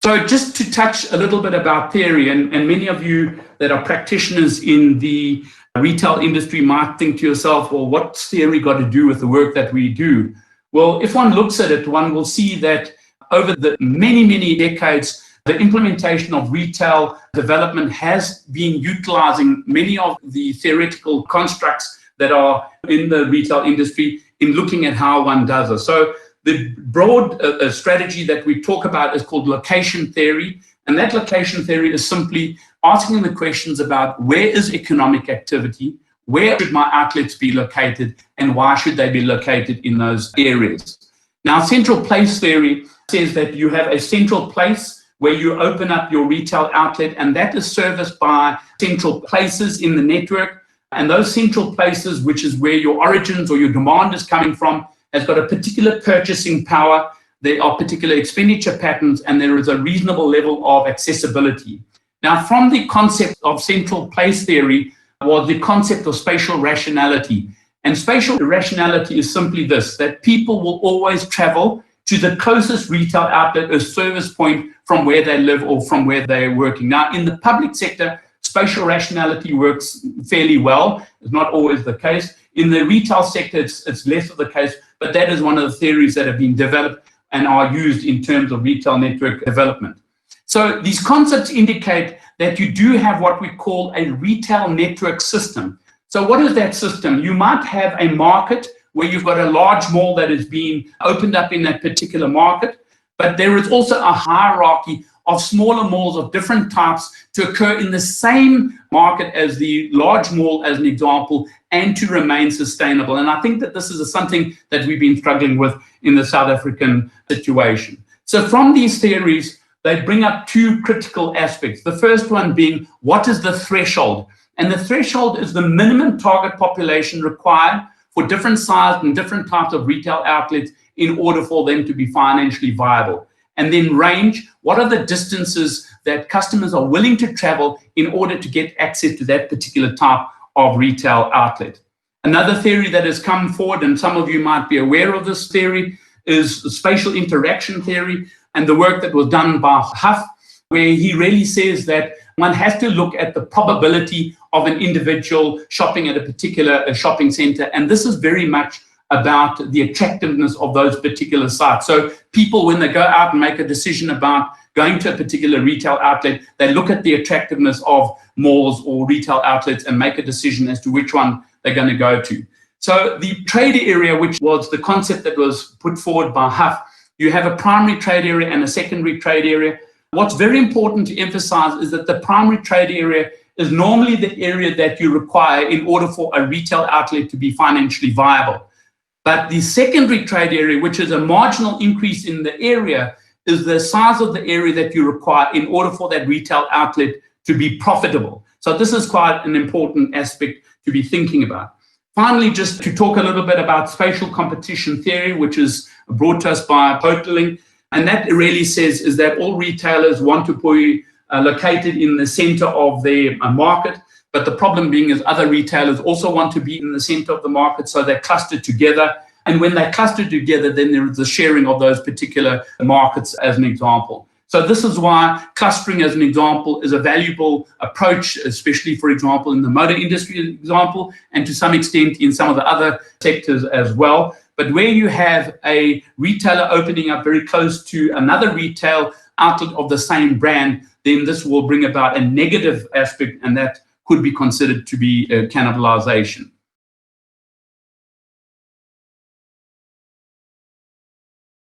So just to touch a little bit about theory, and many of you that are practitioners in the retail industry might think to yourself, well, what's theory got to do with the work that we do? Well, if one looks at it, one will see that over the many, many decades, the implementation of retail development has been utilizing many of the theoretical constructs that are in the retail industry in looking at how one does it. So the broad strategy that we talk about is called location theory. And that location theory is simply asking the questions about where is economic activity, where should my outlets be located, and why should they be located in those areas. Now, central place theory says that you have a central place where you open up your retail outlet, and that is serviced by central places in the network. And those central places, which is where your origins or your demand is coming from, has got a particular purchasing power, there are particular expenditure patterns, and there is a reasonable level of accessibility. Now, from the concept of central place theory was the concept of spatial rationality. And spatial rationality is simply this, that people will always travel to the closest retail outlet or service point from where they live or from where they're working. Now, in the public sector, spatial rationality works fairly well. It's not always the case. In the retail sector, it's less of the case, but that is one of the theories that have been developed and are used in terms of retail network development. So these concepts indicate that you do have what we call a retail network system. So what is that system? You might have a market where you've got a large mall that is being opened up in that particular market, but there is also a hierarchy of smaller malls of different types to occur in the same market as the large mall, as an example, and to remain sustainable. And I think that this is something that we've been struggling with in the South African situation. So from these theories, they bring up two critical aspects. The first one being, what is the threshold? And the threshold is the minimum target population required for different sized and different types of retail outlets in order for them to be financially viable. And then range, what are the distances that customers are willing to travel in order to get access to that particular type of retail outlet. Another theory that has come forward, and some of you might be aware of this theory, is the spatial interaction theory and the work that was done by Huff, where he really says that one has to look at the probability of an individual shopping at a particular shopping center. And this is very much about the attractiveness of those particular sites. So people, when they go out and make a decision about going to a particular retail outlet, they look at the attractiveness of malls or retail outlets and make a decision as to which one they're going to go to. So the trade area, which was the concept that was put forward by Huff, you have a primary trade area and a secondary trade area. What's very important to emphasize is that the primary trade area is normally the area that you require in order for a retail outlet to be financially viable. But the secondary trade area, which is a marginal increase in the area, is the size of the area that you require in order for that retail outlet to be profitable. So this is quite an important aspect to be thinking about. Finally, just to talk a little bit about spatial competition theory, which is brought to us by Poteling. And that really says is that all retailers want to be located in the center of their market. But the problem being is other retailers also want to be in the center of the market, so they're clustered together. And when they're clustered together, then there is the sharing of those particular markets as an example. So this is why clustering as an example is a valuable approach, especially, for example, in the motor industry example, and to some extent in some of the other sectors as well. But where you have a retailer opening up very close to another retail outlet of the same brand, then this will bring about a negative aspect, and that could be considered to be cannibalization.